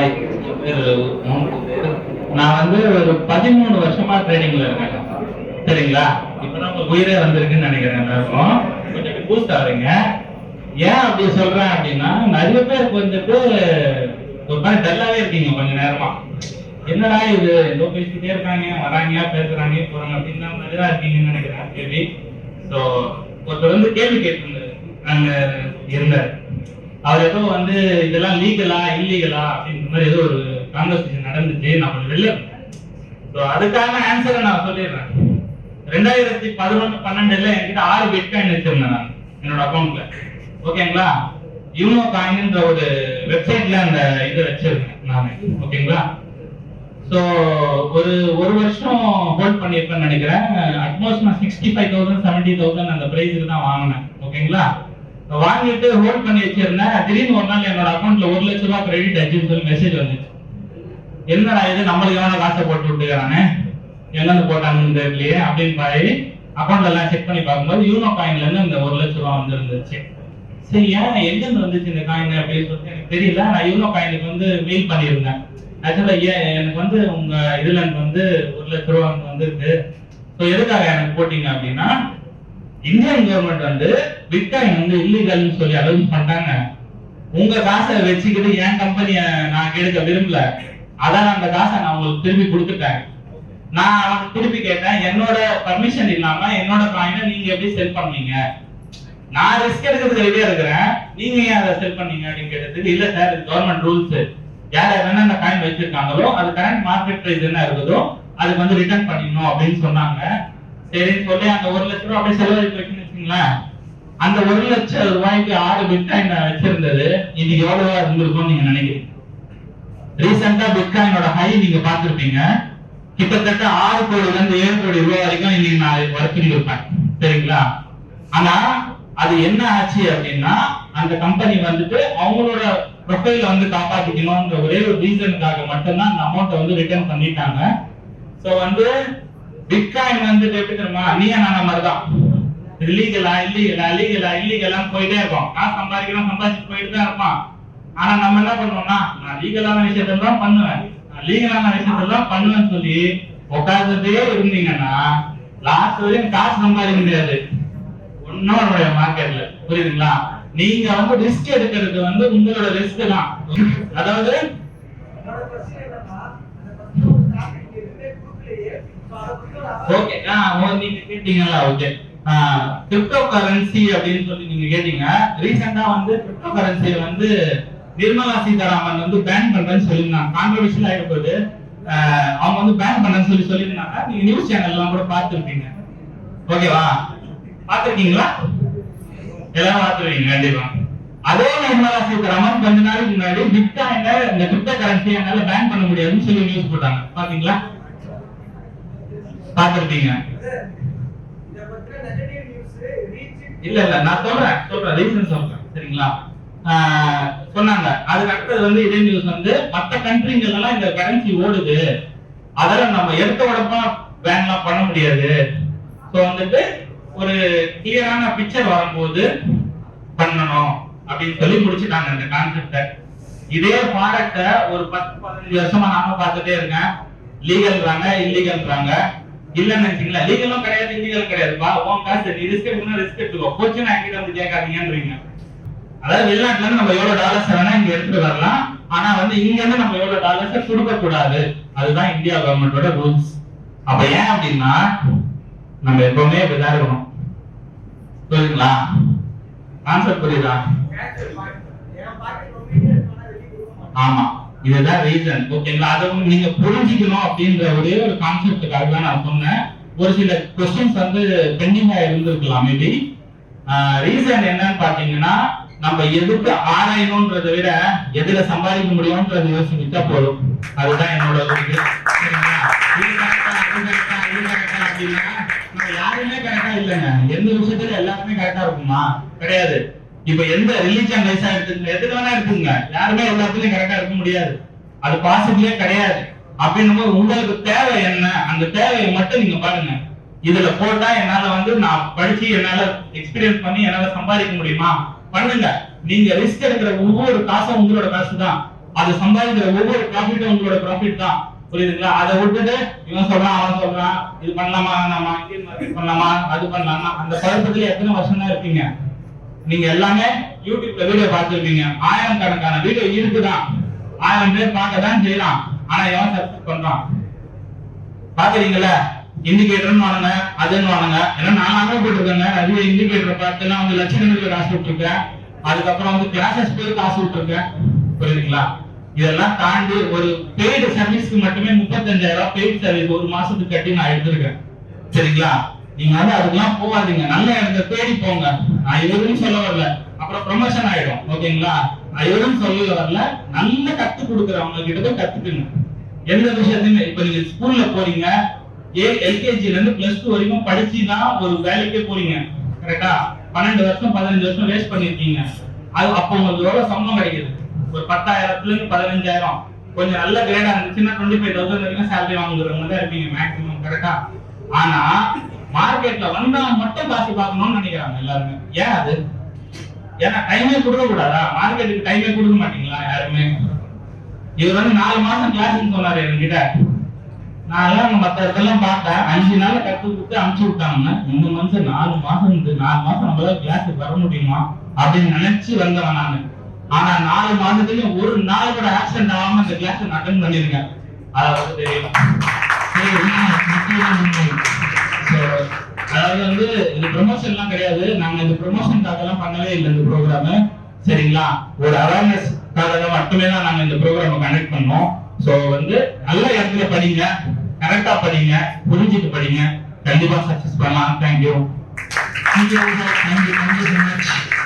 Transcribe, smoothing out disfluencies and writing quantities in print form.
Hi, நான் வந்து ஒரு 13 வருஷமா ட்ரேடிங்ல இருக்கேன். சரிங்களா? இப்பதான் உங்களுக்கு உயிரே வந்திருக்குன்னு நினைக்கிறேன். எல்லாருக்கும் கொஞ்சம் பூஸ்ட் ஆகுறீங்க. ஏன் அப்படி சொல்றேன் அப்படின்னா, நிறைய பேருக்கு வந்துட்டு ஒரு மாதிரி டல்லாவே இருக்கீங்க கொஞ்ச நேரமா. என்னடா இது, ஏதோ பேசிக்கிட்டே இருக்காங்க, வராங்க, பேசுறாங்க, போறாங்க அப்படின்ற மாதிரி தான் இருக்கீங்கன்னு நினைக்கிறேன். கேள்வி ஸோ ஒருத்தர் வந்து கேள்வி கேட்டு அங்க இருந்தார். அவர் ஏதோ வந்து இதெல்லாம் லீகலா இல்லீகலா அப்படின்ற மாதிரி ஏதோ ஒரு கான்வர்சேஷன் நடந்துச்சு. நான் கொஞ்சம் வெளில ஸோ அதுக்கான ஆன்சரை நான் சொல்லிடுறேன். 2011-12 என்கிட்ட 6 பிட்காயின் வச்சிருந்தேன் நான் என்னோட அக்கௌண்ட்ல. ஓகேங்களா? யூனோ காயின்ன்ற ஒரு வெப்சைட்ல அந்த இதை வச்சிருக்கேன் நானு. ஓகேங்களா? ஸோ ஒரு வருஷம் ஹோல்ட் பண்ணியிருப்பேன்னு நினைக்கிறேன். அட்மோஸ்ட் நான் 65,000 70,000 அந்த பிரைஸுக்கு தான் வாங்கினேன். ஓகேங்களா? வாங்கிட்டு ஹோல்ட் பண்ணி வச்சிருந்தேன். திடீர்னு ஒரு நாள் என்னோட அக்கௌண்ட்ல 1 லட்ச ரூபாய் கிரெடிட் ஆச்சுன்னு சொல்லி மெசேஜ் வந்துச்சு. என்னடா இது, நம்மளுக்கு எவனா காசை போட்டு விட்டுக்கிறானே, எங்கன்னு போட்டாங்கன்னு தெரியலையே அப்படின்னு பாய் அக்கௌண்ட்ல எல்லாம் செக் பண்ணி பார்க்கும்போது யூனோ காயின்ல இருந்து இந்த 1 லட்ச ரூபாய் வந்துருந்துச்சு. சரி, ஏன் எங்கிருந்து வந்துச்சு இந்த காயின் அப்படின்னு சொல்லிட்டு எனக்கு தெரியல. நான் யூனோ காயினுக்கு வந்து மெயில் பண்ணியிருந்தேன். ஆக்சுவலா எனக்கு வந்து உங்க இதுல எனக்கு வந்து 1 லட்ச ரூபாய் வந்துருக்கு. ஸோ எதுக்காக எனக்கு போட்டீங்க அப்படின்னா, இந்தியன் கவர்மெண்ட் வந்து பிட்காயின் வந்து இல்லீகல்னு சொல்லி அலோவ் பண்ணிட்டாங்க. உங்க காசை வச்சுக்கிட்டு என் கம்பெனியை நான் கெடுக்க விரும்பல. அதான் அந்த காசை நான் உங்களுக்கு திருப்பி கொடுத்துட்டேன். நான் அவனுக்கு திருப்பி கேட்டேன், என்னோட பர்மிஷன் இல்லாம என்னோட காயினை நீங்க எப்படி செல் பண்ணீங்க? நான் ரிஸ்க் எடுக்கிறதுக்கு ரெடியா இருக்கிறேன், நீங்க ஏன் அதை செல் பண்ணீங்க அப்படின்னு கேட்டதுக்கு, இல்ல சார் கவர்மெண்ட் ரூல்ஸ், யார் யாரெல்லாம் அந்த காயின் வச்சிருக்காங்களோ அது கரண்ட் மார்க்கெட் பிரைஸ் என்ன இருக்குதோ அதுக்கு வந்து ரிட்டர்ன் பண்ணிடணும் அப்படின்னு சொன்னாங்க. சரின்னு சொல்லி அந்த 1 லட்ச ரூபாய் அப்படியே செலவழிப்பு வச்சுன்னு வச்சுங்களேன். அந்த 1 லட்ச ரூபாய்க்கு 6 பிட்காயின் வச்சிருந்தது இன்னைக்கு எவ்வளவா இருந்திருக்கும்னு நீங்க நினைக்கிறீங்க? ரீசெண்டா பிட்காயினோட ஹை நீங்க பார்த்திருப்பீங்க. கிட்டத்தட்ட 6 கோடில இருந்து 7 கோடி ரூபாய் வரைக்கும் இன்னைக்கு நான் வரைக்கும் இருப்பேன். சரிங்களா? ஆனா அது என்ன ஆச்சு அப்படின்னா, அந்த கம்பெனி வந்துட்டு அவங்களோட ப்ரொஃபைல வந்து காப்பாத்திக்கணும்ன்ற ஒரே ஒரு ரீசனுக்காக மட்டும்தான் அந்த அமௌண்ட்டை வந்து ரிட்டர்ன் பண்ணிட்டாங்க. சோ வந்து பிட்காயின் வந்து எப்படி தெரியுமா, நீயா நானா மாதிரிதான். இல்லீகலா இல்லீகலா இல்லீகலா இல்லீகலான்னு போயிட்டே இருக்கும். காசு சம்பாதிச்சு போயிட்டு தான் இருப்பான். ஆனா நம்ம என்ன பண்ணுவோம்னா, நான் லீகலான விஷயத்தான் பண்ணுவேன், நான் லீகலான விஷயத்தான் பண்ணுவேன்னு சொல்லி உட்கார்ந்துட்டே இருந்தீங்கன்னா லாஸ்ட் வரையும் காசு சம்பாதிக்க முடியாது ஒன்னோட மார்க்கெட்ல. புரியுதுங்களா? நீங்க வந்து ரிஸ்க் எடுக்கிறது வந்து உங்களோட ரிஸ்க் தான். அதாவது ஓகே, நீங்க கேட்டீங்களா? ஓகே, கிரிப்டோ கரன்சி அப்படின்னு சொல்லி நீங்க கேட்டீங்க. ரீசெண்டா வந்து கிரிப்டோ கரன்சியை வந்து நிர்மலா சீதாராமன் வந்து பேன் பண்றேன்னு சொல்லியிருந்தாங்க. கான்ட்ரோவர்ஷியல் ஆயிடும்போது அவங்க வந்து பேன் பண்றேன்னு சொல்லியிருந்தாங்க. நீங்க நியூஸ் சேனல் எல்லாம் கூட பார்த்துருப்பீங்க. ஓகேவா? பார்த்துருக்கீங்களா? எல்லாரும் பார்த்துருவீங்க கண்டிப்பா. அதே நிர்மலா சீதாராமன் கொஞ்ச நாளைக்கு முன்னாடி பிட்காயின்ல இந்த கிரிப்டோ கரன்சி என்னால பேன் பண்ண முடியாதுன்னு சொல்லி நியூஸ் போட்டாங்க. பாத்தீங்களா? பார்த்திருப்பீங்க. இல்ல நான் சொல்றேன் ரீசன் சொல்றேன். சரிங்களா? சொன்னாங்க. அதுக்கு அடுத்தது வந்து இதே நியூஸ் வந்து மற்ற கண்ட்ரிகள் எல்லாம் இந்த கரன்சி ஓடுது, அதெல்லாம் நம்ம எடுத்த உடம்பா பேன்லாம் பண்ண முடியாது. சோ வந்துட்டு ஒரு கிளியரான பிக்சர் வரும்போது பண்ணணும் அப்படின்னு சொல்லி முடிச்சுட்டாங்க இந்த கான்செப்ட. இதே ப்ராடக்ட ஒரு 10-15 வருஷமா நாம பார்த்துட்டே இருக்கேன். லீகல்றாங்க, இல்லீகல்றாங்க. இல்லன்னு நினைச்சீங்களா? லீகலும் கிடையாது, இல்லீகல் கிடையாதுப்பா. உன் காசு நீ ரிஸ்க் எடுக்கணும், ரிஸ்க் எடுத்துக்கோ. போச்சுன்னா என்கிட்ட வந்து கேட்காதீங்கன்றீங்க. அதாவது வெளிநாட்டுல இருந்து நம்ம எவ்வளவு டாலர்ஸ் வேணா இங்க எடுத்துட்டு வரலாம், ஆனா வந்து இங்க இருந்து நம்ம எவ்வளவு டாலர்ஸ் கொடுக்க கூடாது. அதுதான் இந்தியா கவர்மெண்டோட ரூல்ஸ். அப்ப ஏன் அப்படின்னா நம்ம எப்பவுமே இப்படிதான் இருக்கணும். புரியுதுங்களா? கான்செப்ட் புரியுதா? ஆமா, இதுதான் ரீசன். ஓகேங்களா? அதை நீங்க புரிஞ்சுக்கணும் அப்படின்ற ஒரே ஒரு கான்செப்டுக்காக தான் நான் சொன்னேன். ஒரு சில கொஸ்டின்ஸ் வந்து பெண்டிங்கா இருந்திருக்கலாம் மேபி. ரீசன் என்னன்னு பாத்தீங்கன்னா, நம்ம எதுக்கு ஆராயணும்ன்றதை விட எதுல சம்பாதிக்க முடியும்ன்றத யோசிச்சுட்டா போதும். அதுதான் என்னோட அப்படின்னா நம்ம யாருமே கரெக்டா இல்லைங்க. எந்த விஷயத்துல எல்லாருமே கரெக்டா இருக்குமா? கிடையாது. இப்ப எந்த ரிலீஜன் வைஸா எடுத்துங்க, எதுக்கு வேணா எடுத்துங்க, யாருமே எல்லாத்துலயும் கரெக்டா இருக்க முடியாது. அது பாசிபிளே கிடையாது. அப்படின்னும் உங்களுக்கு தேவை என்ன, அந்த தேவையை மட்டும் நீங்க பாருங்க. இதுல போட்டா என்னால வந்து நான் படிச்சு என்னால எக்ஸ்பீரியன்ஸ் பண்ணி என்னால சம்பாதிக்க முடியுமா? பண்ணுங்க. நீங்க ரிஸ்க் எடுக்கிற ஒவ்வொரு காசும் உங்களோட காசு தான். அது சம்பாதிக்கிற ஒவ்வொரு ப்ராஃபிட்டும் உங்களோட ப்ராஃபிட் தான். புரியுதுங்களா? அதை விட்டுட்டு இவன் சொல்றான் அவன் சொல்றான் இது பண்ணலாமா வேணாமா, இந்தியன் மார்க்கெட் பண்ணலாமா அது பண்ணலாமா, அந்த குழப்பத்துல எத்தனை வருஷம் தான் இருப்பீங்க? நீங்க எல்லாமே யூடியூப்ல வீடியோ பார்த்துருப்பீங்க. 1000 கணக்கான வீடியோ இருக்குதான், 1000 பேர் பார்க்க தான் செய்யலாம். ஆனா எவன் சக்சஸ் பண்றான் பாக்குறீங்களா? இண்டிகேட்டர்னு வாங்க அதுன்னு வாங்க. ஏன்னா நானாவே போட்டிருக்கேங்க நிறைய இண்டிகேட்டர் பார்த்து நான் வந்து லட்சக்கணக்கில் காசு விட்டுருக்கேன். அதுக்கப்புறம் வந்து கிளாஸஸ் போய் காசு விட்டுருக்கேன். புரியுதுங்களா? இதெல்லாம் தாண்டி ஒரு பெய்டு சர்வீஸ்க்கு மட்டுமே 35,000 பெய்டு சர்வீஸ் ஒரு மாசத்துக்கு கட்டி நான் எடுத்திருக்கேன். சரிங்களா? நீங்க வந்து அதுக்கெல்லாம் போகாதீங்க, நல்ல இடத்தை தேடி போங்க. நான் இவரும் சொல்ல வரல, அப்புறம் ப்ரொமோஷன் ஆயிடும். ஓகேங்களா? நான் இவரும் சொல்ல வரல, நல்ல கத்து கொடுக்குறவங்க கிட்ட போய் கத்துக்குங்க. எந்த விஷயத்தையுமே இப்ப நீங்க ஸ்கூல்ல போறீங்க, எல்கேஜில இருந்து +2 வரைக்கும் படிச்சுதான் ஒரு வேலைக்கே போறீங்க. கரெக்டா? 12 வருஷம் 15 வருஷம் வேஸ்ட் பண்ணிருக்கீங்க. அது அப்போ உங்களுக்கு எவ்வளவு சம்பளம் கிடைக்குது? ஒரு 10,000ல இருந்து 15,000. கொஞ்சம் நல்ல கிரேடா இருந்துச்சுன்னா 25,000 வரைக்கும் சேலரி வாங்குறவங்க தான் இருப்பீங்க மேக்ஸிமம். கரெக்டா? ஆனா மார்க்கெட்ல வந்தா மட்டும் காசு பார்க்கணும்னு நினைக்கிறாங்க எல்லாருமே. ஏன் அது? ஏன்னா டைமே கொடுக்க கூடாதா? மார்க்கெட்டுக்கு டைமே கொடுக்க மாட்டீங்களா யாருமே? இவர் வந்து 4 மாசம் கிளாஸ்ன்னு சொன்னாரு என்கிட்ட. நான் எல்லாம் மத்த இடத்தெல்லாம் பார்த்தேன், 5 நாள் கத்து கொடுத்து அனுப்பிச்சு விட்டாங்க. இந்த மனுஷன் 4 மாசம் இருந்து 4 மாசம் நம்மளால கிளாஸுக்கு வர முடியுமா அப்படின்னு நினைச்சு வந்தவன் நானு. ஆனா 4 மாசத்துல ஒரு நாள் கூட ஆப்சென்ட் ஆகாம இந்த கிளாஸ் அட்டெண்ட் பண்ணிருக்கேன். அதாவது தெரியும். அதாவது வந்து இது ப்ரொமோஷன் எல்லாம் கிடையாது. நாங்க இந்த ப்ரொமோஷனுக்காக எல்லாம் பண்ணவே இல்லை இந்த ப்ரோக்ராம். சரிங்களா? ஒரு அவேர்னஸ்க்காக மட்டுமே தான் நாங்க இந்த ப்ரோக்ராம் கண்டக்ட் பண்ணோம். சோ வந்து நல்ல இடத்துல படிங்க, கரெக்டா படிங்க, புரிஞ்சுட்டு படிங்க, கண்டிப்பா சக்சஸ் பண்ணலாம். Thank you. Thank you so much.